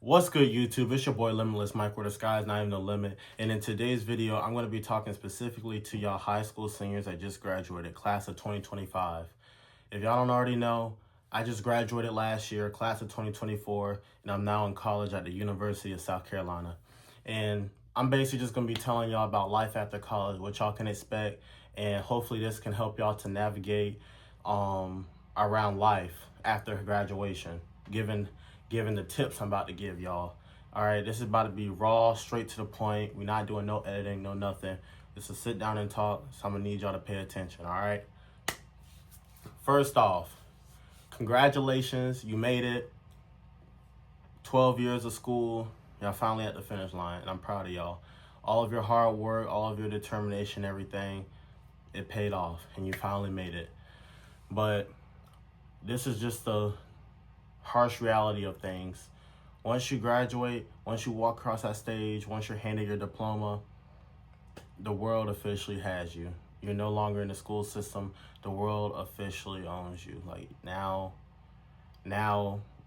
What's good, YouTube? It's your boy Limitless Mike, where the sky is not even the limit. And in today's video, I'm going to be talking specifically to y'all high school seniors that just graduated, class of 2025. If y'all don't already know, I just graduated last year, class of 2024, and I'm now in college at the University of South Carolina. And I'm basically just going to be telling y'all about life after college, what y'all can expect, and hopefully this can help y'all to navigate around life after graduation, given the tips I'm about to give y'all. All right, this is about to be raw, straight to the point. We're not doing no editing, no nothing. This is sit down and talk, so I'm gonna need y'all to pay attention, all right? First off, congratulations, you made it. 12 years of school, y'all finally at the finish line, and I'm proud of y'all. All of your hard work, all of your determination, everything, it paid off, and you finally made it. But this is just the harsh reality of things. Once you graduate, once you walk across that stage, once you're handed your diploma, the world officially has you. You're no longer in the school system. The world officially owns you. Like now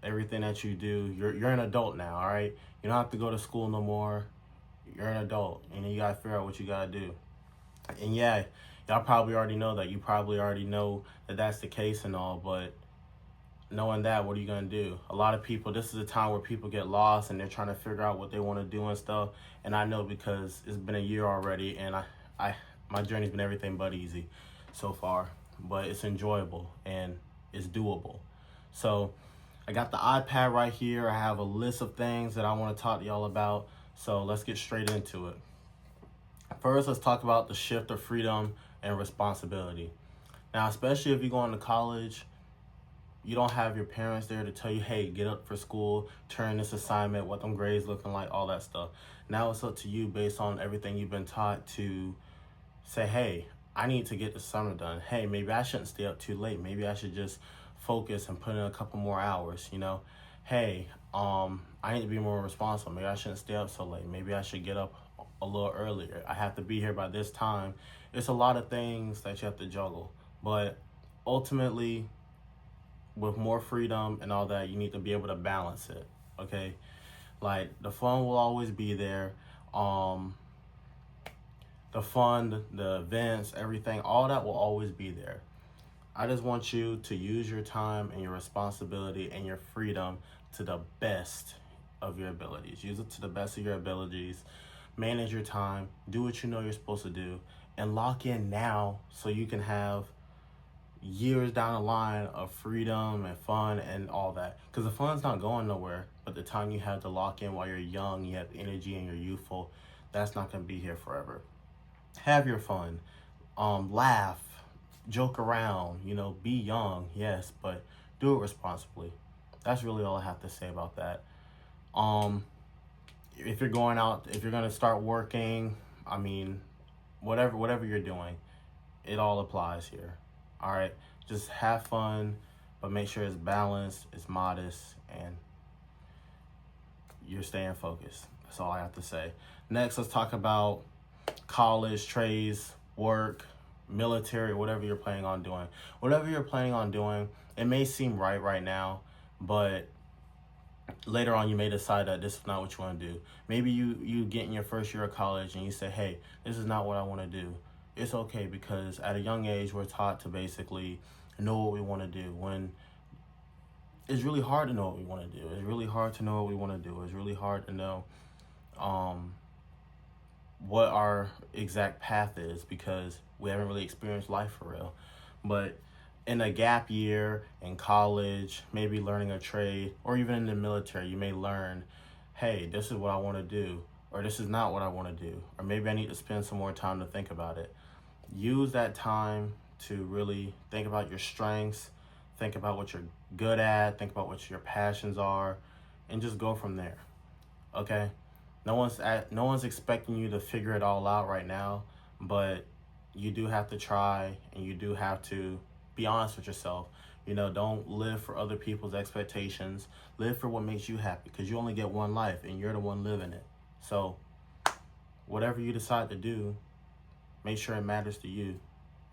everything that you do, you're an adult now, all right? You don't have to go to school no more. You're an adult, and you gotta figure out what you gotta do. And yeah, y'all probably already know that. You probably already know that that's the case and all, but knowing that, what are you going to do? A lot of people, this is a time where people get lost and they're trying to figure out what they want to do and stuff. And I know because it's been a year already, and my journey's been everything but easy so far. But it's enjoyable and it's doable. So I got the iPad right here. I have a list of things that I want to talk to y'all about. So let's get straight into it. First, let's talk about the shift of freedom and responsibility. Now, especially if you're going to college, you don't have your parents there to tell you, hey, get up for school, turn this assignment, what them grades looking like, all that stuff. Now it's up to you based on everything you've been taught to say, hey, I need to get the summer done. Hey, maybe I shouldn't stay up too late. Maybe I should just focus and put in a couple more hours, Hey, I need to be more responsible. Maybe I shouldn't stay up so late. Maybe I should get up a little earlier. I have to be here by this time. It's a lot of things that you have to juggle. But ultimately, with more freedom and all that, you need to be able to balance it, okay? Like, the fun will always be there. The fun, the events, everything, all that will always be there. I just want you to use your time and your responsibility and your freedom to the best of your abilities. Use it to the best of your abilities. Manage your time. Do what you know you're supposed to do. And lock in now so you can have years down the line of freedom and fun and all that, because the fun's not going nowhere, but the time you have to lock in while you're young, you have energy and you're youthful, that's not going to be here forever. Have your fun, laugh, joke around, be young, yes, but do it responsibly. That's really all I have to say about that. If you're going to start working, whatever you're doing, it all applies here. All right, just have fun, but make sure it's balanced, it's modest, and you're staying focused. That's all I have to say. Next, let's talk about college, trades, work, military, whatever you're planning on doing. Whatever you're planning on doing, it may seem right now, but later on you may decide that this is not what you want to do. Maybe you get in your first year of college and you say, hey, this is not what I want to do. It's okay, because at a young age, we're taught to basically know what we want to do, when it's really hard to know what we want to do. It's really hard to know what we want to do. It's really hard to know what our exact path is, because we haven't really experienced life for real. But in a gap year, in college, maybe learning a trade, or even in the military, you may learn, hey, this is what I want to do, or this is not what I want to do, or maybe I need to spend some more time to think about it. Use that time to really think about your strengths, think about what you're good at, think about what your passions are, and just go from there, okay? No one's expecting you to figure it all out right now, but you do have to try, and you do have to be honest with yourself. Don't live for other people's expectations. Live for what makes you happy, because you only get one life, and you're the one living it. So whatever you decide to do, make sure it matters to you,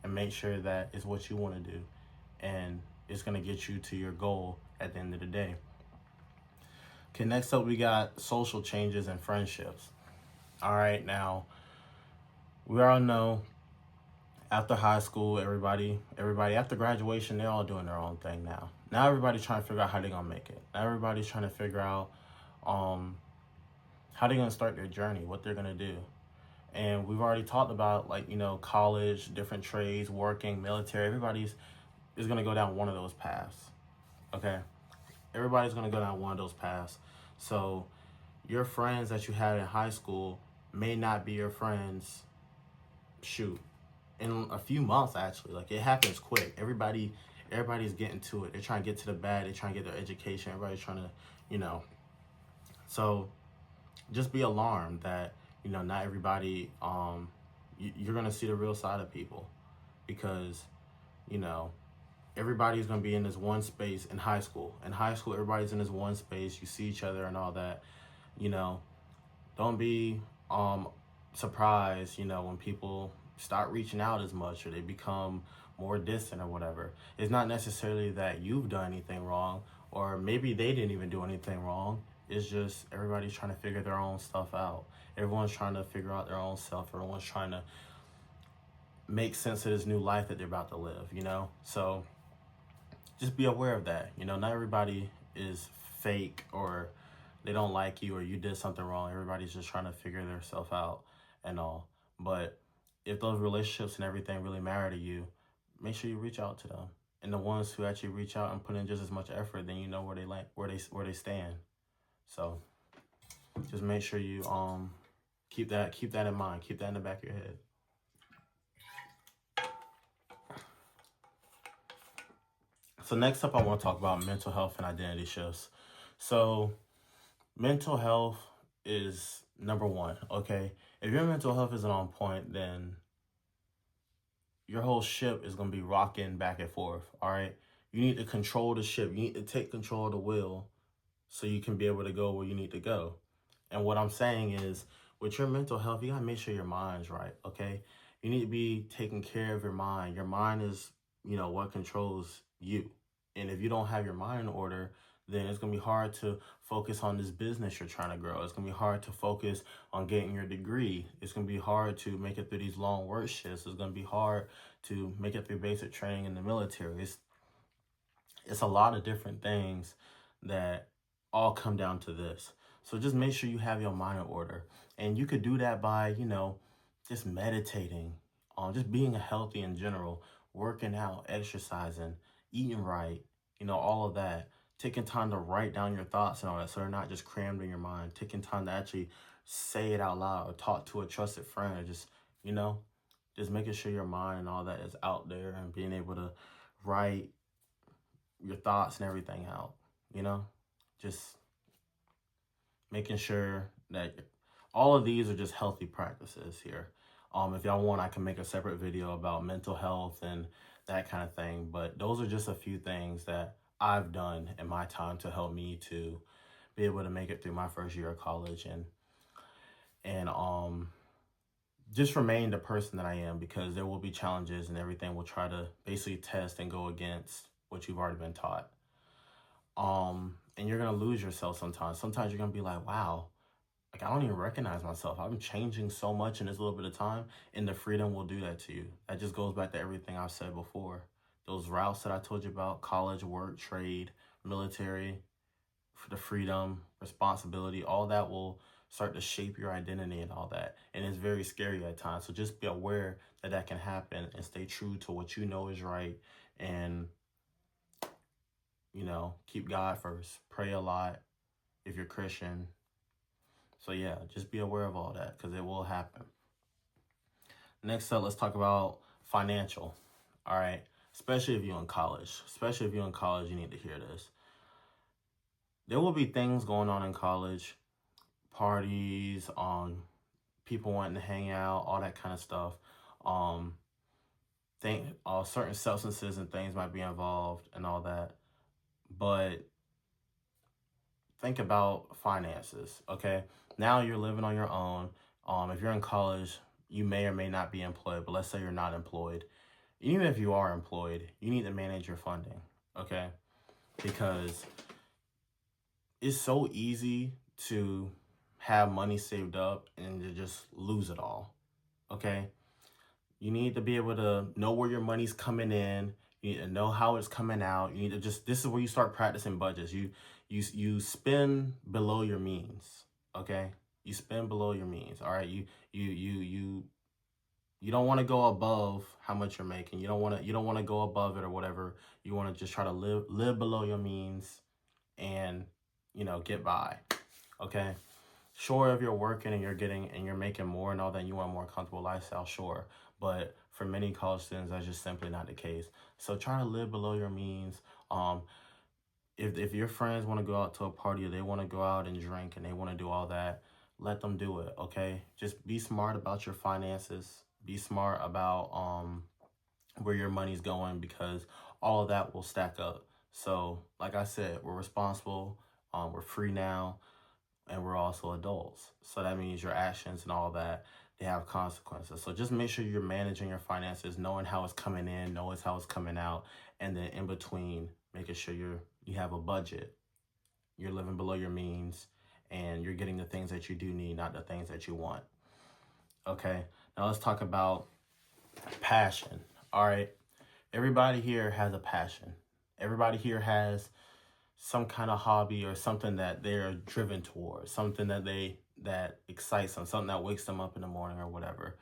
and make sure that it's what you want to do, and it's going to get you to your goal at the end of the day. Okay, next up we got social changes and friendships. All right, now we all know after high school, everybody after graduation, they're all doing their own thing now. Now everybody's trying to figure out how they're gonna make it. Now everybody's trying to figure out um, how they're gonna start their journey, what they're gonna do. And we've already talked about, like, college, different trades, working, military. Everybody's is gonna go down one of those paths. Okay, everybody's gonna go down one of those paths. So your friends that you had in high school may not be your friends. Shoot, in a few months, actually. Like, it happens quick. Everybody's getting to it. They're trying to get to the bag. They're trying to get their education. Everybody's trying to, you know. So just be alarmed that, not everybody, you're going to see the real side of people, because, you know, everybody's going to be in this one space in high school. In high school, everybody's in this one space. You see each other and all that. Don't be surprised, when people start reaching out as much, or they become more distant or whatever. It's not necessarily that you've done anything wrong, or maybe they didn't even do anything wrong. It's just everybody's trying to figure their own stuff out. Everyone's trying to figure out their own self. Everyone's trying to make sense of this new life that they're about to live, So just be aware of that. Not everybody is fake, or they don't like you, or you did something wrong. Everybody's just trying to figure themselves out and all. But if those relationships and everything really matter to you, make sure you reach out to them. And the ones who actually reach out and put in just as much effort, then you know where they stand. So just make sure you keep that in mind. Keep that in the back of your head. So next up, I want to talk about mental health and identity shifts. So mental health is number one, okay? If your mental health isn't on point, then your whole ship is going to be rocking back and forth, all right? You need to control the ship. You need to take control of the wheel so you can be able to go where you need to go. And what I'm saying is, with your mental health, you got to make sure your mind's right, okay? You need to be taking care of your mind. Your mind is, what controls you. And if you don't have your mind in order, then it's going to be hard to focus on this business you're trying to grow. It's going to be hard to focus on getting your degree. It's going to be hard to make it through these long work shifts. It's going to be hard to make it through basic training in the military. It's a lot of different things that all come down to this. So just make sure you have your mind in order. And you could do that by, just meditating, just being healthy in general, working out, exercising, eating right, all of that. Taking time to write down your thoughts and all that, so they're not just crammed in your mind. Taking time to actually say it out loud, or talk to a trusted friend, or just, just making sure your mind and all that is out there, and being able to write your thoughts and everything out, just making sure that all of these are just healthy practices here. If y'all want, I can make a separate video about mental health and that kind of thing, but those are just a few things that I've done in my time to help me to be able to make it through my first year of college, and just remain the person that I am, because there will be challenges, and everything will try to basically test and go against what you've already been taught. And you're gonna lose yourself sometimes. Sometimes you're gonna be like, wow, like, I don't even recognize myself. I'm changing so much in this little bit of time, and the freedom will do that to you. That just goes back to everything I've said before. Those routes that I told you about, college, work, trade, military, the freedom, responsibility, all that will start to shape your identity and all that. And it's very scary at times. So just be aware that that can happen, and stay true to what you know is right. And, keep God first. Pray a lot if you're Christian. So yeah, just be aware of all that, because it will happen. Next up, let's talk about financial. All right. Especially if you're in college. Especially if you're in college, you need to hear this. There will be things going on in college, parties, people wanting to hang out, all that kind of stuff. Certain substances and things might be involved and all that. But think about finances, okay? Now you're living on your own. If you're in college, you may or may not be employed, but let's say you're not employed. Even if you are employed, you need to manage your funding, okay? Because it's so easy to have money saved up and to just lose it all. Okay? You need to be able to know where your money's coming in. You need to know how it's coming out. You need to just this is where you start practicing budgets. You spend below your means. Okay? You spend below your means. All right? You don't want to go above how much you're making. You don't want to go above it or whatever. You want to just try to live below your means and get by. Okay? Sure, if you're working and you're making more and all that, and you want a more comfortable lifestyle, sure. But for many college students, that's just simply not the case. So try to live below your means. Um, if your friends want to go out to a party or they want to go out and drink and they want to do all that, let them do it. Okay, just be smart about your finances. Be smart about where your money's going, because all of that will stack up. So, like I said, we're responsible. We're free now, and we're also adults. So that means your actions and all that, they have consequences. So just make sure you're managing your finances, knowing how it's coming in, knowing how it's coming out, and then in between, making sure you have a budget. You're living below your means, and you're getting the things that you do need, not the things that you want. Okay. Now let's talk about passion. All right. Everybody here has a passion. Everybody here has some kind of hobby or something that they're driven towards, something that excites them, something that wakes them up in the morning or whatever.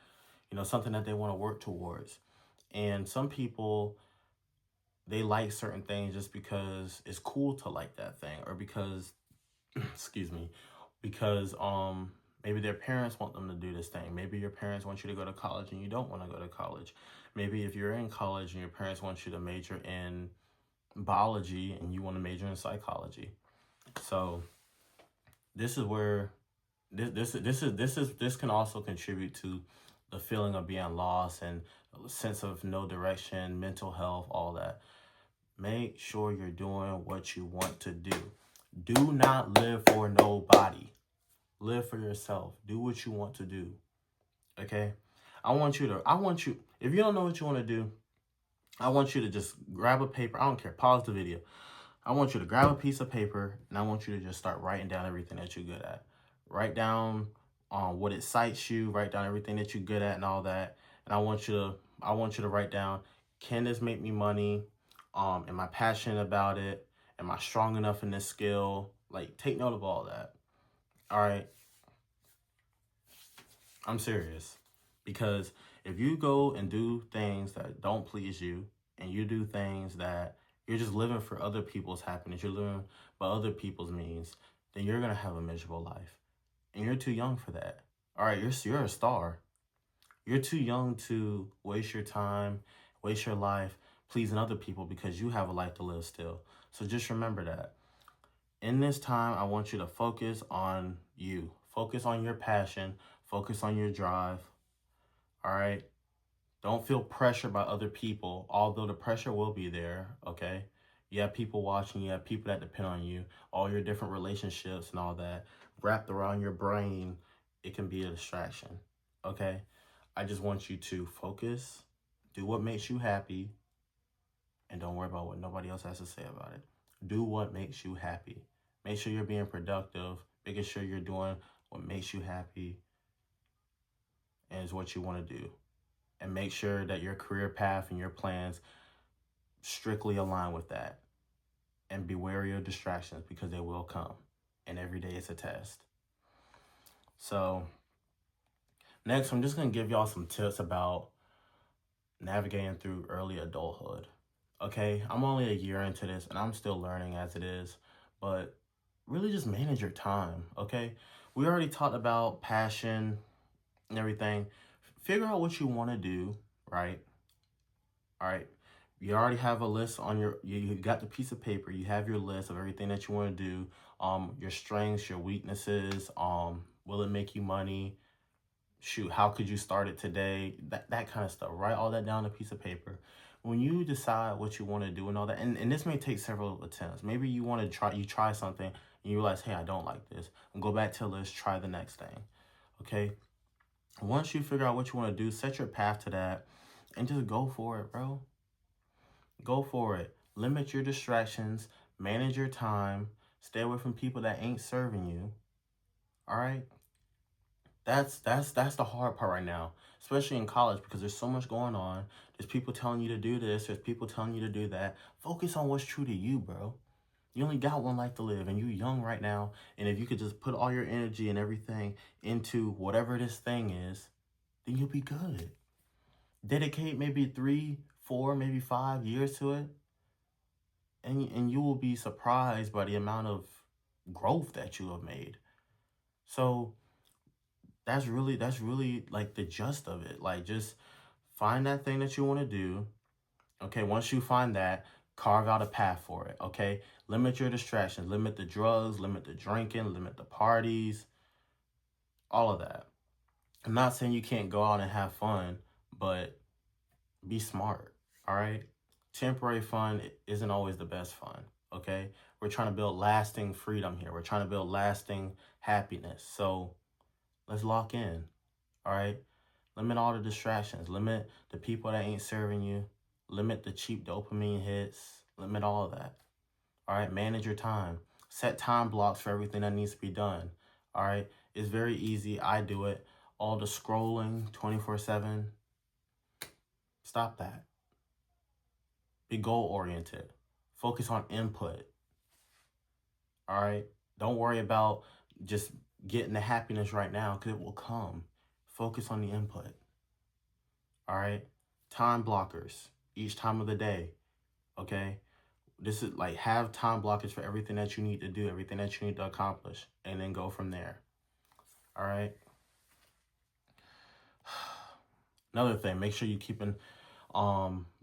Something that they want to work towards. And some people, they like certain things just because it's cool to like that thing, or because excuse me, because maybe their parents want them to do this thing. Maybe your parents want you to go to college and you don't want to go to college. Maybe if you're in college and your parents want you to major in biology and you want to major in psychology. So this is where this can also contribute to the feeling of being lost and a sense of no direction, mental health, all that. Make sure you're doing what you want to do. Do not live for nobody. Live for yourself. Do what you want to do. Okay? I want you, if you don't know what you want to do, I want you to just grab a paper. I don't care. Pause the video. I want you to grab a piece of paper and I want you to just start writing down everything that you're good at. Write down what excites you, write down everything that you're good at and all that. And I want you to write down, can this make me money? Am I passionate about it? Am I strong enough in this skill? Like, take note of all that. All right. I'm serious. Because if you go and do things that don't please you, and you do things that you're just living for other people's happiness, you're living by other people's means, then you're gonna have a miserable life. And you're too young for that. All right, you're a star. You're too young to waste your time, waste your life pleasing other people, because you have a life to live still. So just remember that. In this time, I want you to focus on you. Focus on your passion. Focus on your drive. All right? Don't feel pressure by other people, although the pressure will be there, okay? You have people watching, you have people that depend on you, all your different relationships and all that wrapped around your brain. It can be a distraction, okay? I just want you to focus, do what makes you happy, and don't worry about what nobody else has to say about it. Do what makes you happy. Make sure you're being productive, making sure you're doing what makes you happy and is what you want to do. And make sure that your career path and your plans strictly align with that. And be wary of distractions, because they will come. And every day is a test. So, next, I'm just going to give y'all some tips about navigating through early adulthood. Okay, I'm only a year into this and I'm still learning as it is, but really just manage your time. Okay, we already talked about passion and everything. Figure out what you want to do, right? All right. You already have a list on you got the piece of paper. You have your list of everything that you want to do. Your strengths, your weaknesses. Will it make you money? Shoot, how could you start it today? That kind of stuff. Write all that down on a piece of paper. When you decide what you want to do and all that, and this may take several attempts. Maybe you want to try something and you realize, hey, I don't like this. And go back to the list, try the next thing. Okay? Once you figure out what you want to do, set your path to that and just go for it, bro. Go for it. Limit your distractions, manage your time, Stay away from people that ain't serving you. All right. That's the hard part right now, especially in college, because there's so much going on. There's people telling you to do this. There's people telling you to do that. Focus on what's true to you, bro. You only got one life to live, and you're young right now. And if you could just put all your energy and everything into whatever this thing is, then you'll be good. Dedicate maybe 3, 4, maybe 5 years to it, and you will be surprised by the amount of growth that you have made. So that's really like the gist of it. Like, just find that thing that you want to do. Okay, once you find that, carve out a path for it. Okay, limit your distractions, limit the drugs, limit the drinking, limit the parties, all of that. I'm not saying you can't go out and have fun, but be smart. All right, temporary fun isn't always the best fun. Okay, we're trying to build lasting freedom here. We're trying to build lasting happiness. So let's lock in. All right. Limit all the distractions. Limit the people that ain't serving you. Limit the cheap dopamine hits. Limit all of that. All right. Manage your time. Set time blocks for everything that needs to be done. All right. It's very easy. I do it. All the scrolling 24/7. Stop that. Be goal oriented. Focus on input. All right. Don't worry about just getting the happiness right now, because it will come. Focus on the input. All right. Time blockers each time of the day. Okay. This is like, have time blockers for everything that you need to do, everything that you need to accomplish, and then go from there. All right. Another thing, make sure you keeping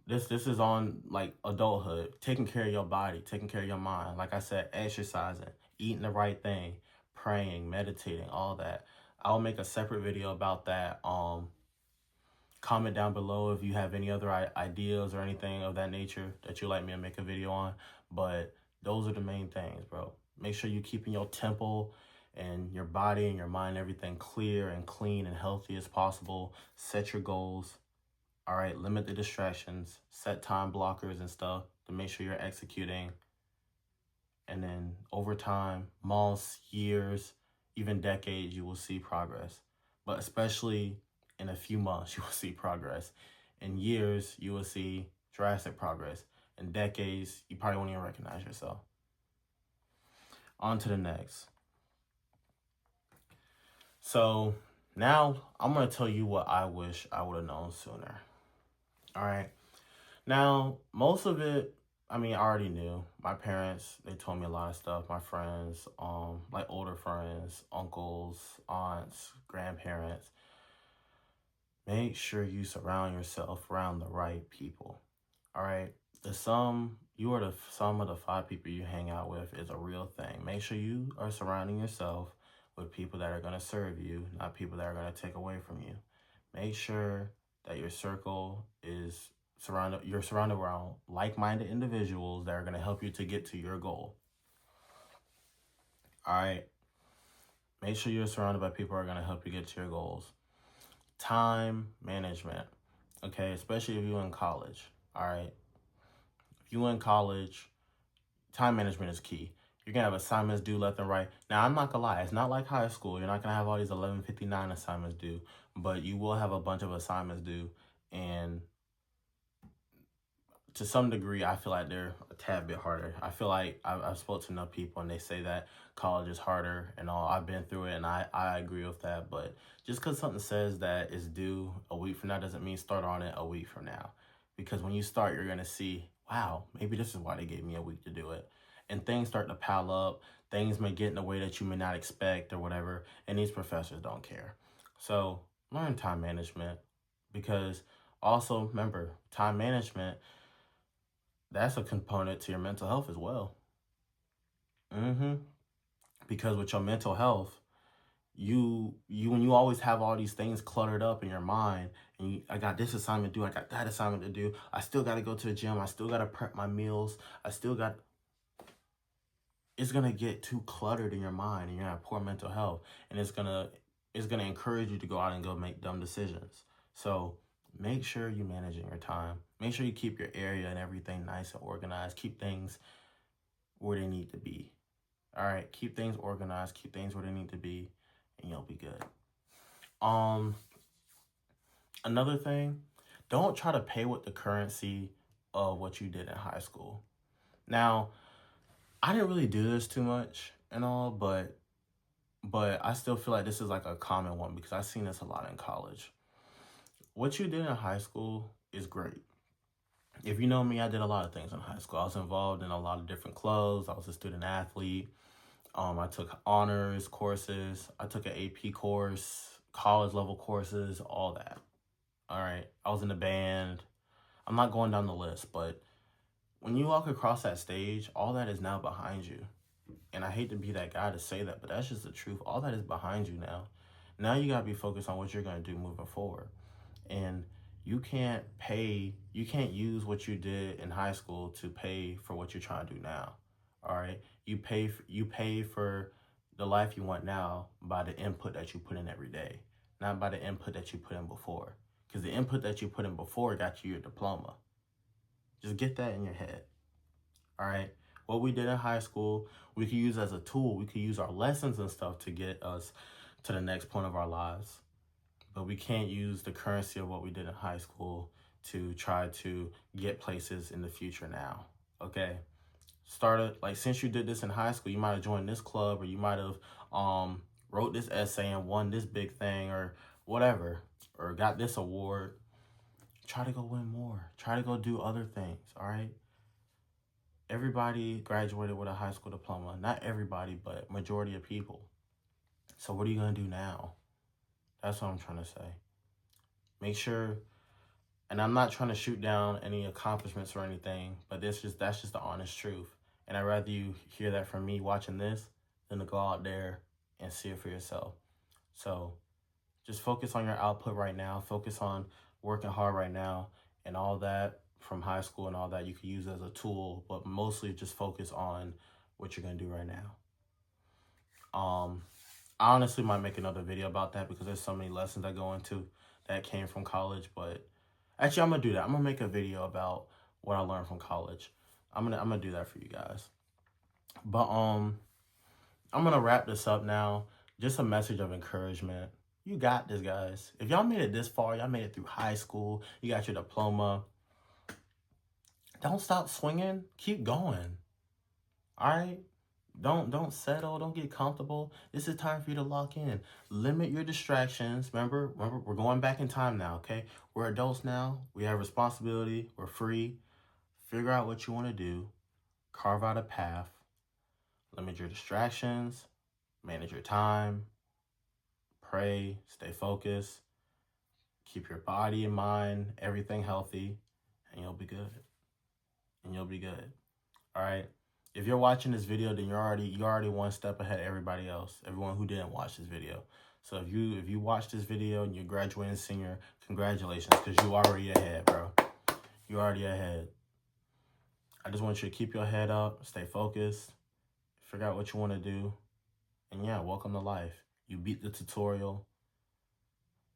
this is on like adulthood, taking care of your body, taking care of your mind. Like I said, exercising, eating the right thing, praying, meditating, all that. I'll make a separate video about that. Comment down below if you have any other ideas or anything of that nature that you'd like me to make a video on. But those are the main things, bro. Make sure you're keeping your temple and your body and your mind, everything clear and clean and healthy as possible. Set your goals. All right, limit the distractions. Set time blockers and stuff to make sure you're executing. And then over time, months, years, even decades, you will see progress. But especially in a few months, you will see progress. In years, you will see drastic progress. In decades, you probably won't even recognize yourself. On to the next. So now I'm going to tell you what I wish I would have known sooner. All right. Now, most of it, I mean, I already knew. My parents, they told me a lot of stuff. My friends, like older friends, uncles, aunts, grandparents. Make sure you surround yourself around the right people. All right. You are the sum of the 5 people you hang out with is a real thing. Make sure you are surrounding yourself with people that are going to serve you, not people that are going to take away from you. Make sure that your circle is you're surrounded around like-minded individuals that are going to help you to get to your goal. All right. Make sure you're surrounded by people who are going to help you get to your goals. Time management. Okay, especially if you're in college. All right. If you're in college, time management is key. You're going to have assignments due left and right. Now, I'm not going to lie. It's not like high school. You're not going to have all these 11:59 assignments due, but you will have a bunch of assignments due. And to some degree, I feel like they're a tad bit harder. I feel like I've spoken to enough people and they say that college is harder and all. I've been through it and I agree with that. But just because something says that it's due a week from now doesn't mean start on it a week from now. Because when you start, you're going to see, wow, maybe this is why they gave me a week to do it. And things start to pile up. Things may get in a way that you may not expect or whatever. And these professors don't care. So learn time management. Because also, remember, time management, that's a component to your mental health as well. Because with your mental health, you when you always have all these things cluttered up in your mind, and I got this assignment due, I got that assignment to do, I still got to go to the gym, I still got to prep my meals, it's gonna get too cluttered in your mind, and you're gonna have poor mental health, and it's gonna encourage you to go out and go make dumb decisions. So make sure you're managing your time. Make sure you keep your area and everything nice and organized. Keep things where they need to be. All right, keep things organized, keep things where they need to be, and you'll be good. Another thing, don't try to pay with the currency of what you did in high school. Now, I didn't really do this too much and all, but I still feel like this is like a common one because I've seen this a lot in college. What you did in high school is great. If you know me, I did a lot of things in high school. I was involved in a lot of different clubs. I was a student athlete. I took honors courses. I took an AP course, college level courses, all that. All right. I was in the band. I'm not going down the list, but when you walk across that stage, all that is now behind you. And I hate to be that guy to say that, but that's just the truth. All that is behind you now. Now you got to be focused on what you're going to do moving forward. And you can't use what you did in high school to pay for what you're trying to do now. All right. You pay for the life you want now by the input that you put in every day, not by the input that you put in before. Because the input that you put in before got you your diploma. Just get that in your head. All right. What we did in high school, we could use as a tool. We could use our lessons and stuff to get us to the next point of our lives. But we can't use the currency of what we did in high school to try to get places in the future now. Okay. Since you did this in high school, you might have joined this club, or you might have wrote this essay and won this big thing or whatever, or got this award. Try to go win more. Try to go do other things. All right. Everybody graduated with a high school diploma. Not everybody, but majority of people. So what are you going to do now? That's what I'm trying to say. Make sure, and I'm not trying to shoot down any accomplishments or anything, but that's just the honest truth. And I'd rather you hear that from me watching this than to go out there and see it for yourself. So just focus on your output right now. Focus on working hard right now, and all that from high school and all that you can use as a tool, but mostly just focus on what you're going to do right now. I honestly might make another video about that because there's so many lessons I go into that came from college, but actually I'm going to do that. I'm going to make a video about what I learned from college. I'm going to do that for you guys. But I'm going to wrap this up now. Just a message of encouragement. You got this, guys. If y'all made it this far, y'all made it through high school, you got your diploma, don't stop swinging. Keep going. All right? Don't settle. Don't get comfortable. This is time for you to lock in. Limit your distractions. Remember, we're going back in time now, okay? We're adults now. We have responsibility. We're free. Figure out what you want to do. Carve out a path. Limit your distractions. Manage your time. Pray. Stay focused. Keep your body and mind, everything healthy, and you'll be good. And you'll be good. All right? If you're watching this video, then you're already one step ahead of everybody else, everyone who didn't watch this video. So if you watch this video and you're graduating senior, congratulations, because you already ahead, bro. You're already ahead. I just want you to keep your head up, stay focused, figure out what you want to do, and yeah, welcome to life. You beat the tutorial,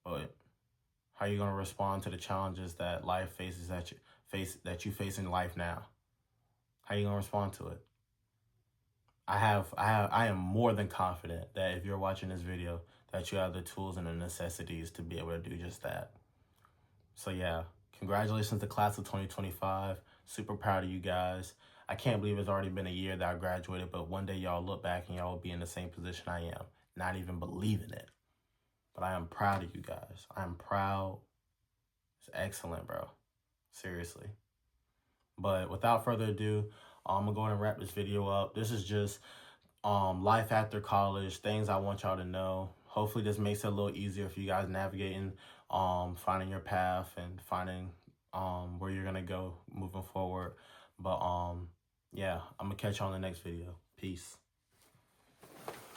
but how are you gonna respond to the challenges that life faces that you face in life now? How are you gonna respond to it? I am more than confident that if you're watching this video, that you have the tools and the necessities to be able to do just that. So yeah, congratulations to class of 2025. Super proud of you guys. I can't believe it's already been a year that I graduated, but one day y'all look back and y'all will be in the same position I am, not even believing it. But I am proud of you guys. I am proud. It's excellent, bro. Seriously. But without further ado, I'm gonna go ahead and wrap this video up. This is just life after college, things I want y'all to know. Hopefully this makes it a little easier for you guys navigating, finding your path and finding where you're gonna go moving forward. But yeah, I'm gonna catch you on the next video. Peace.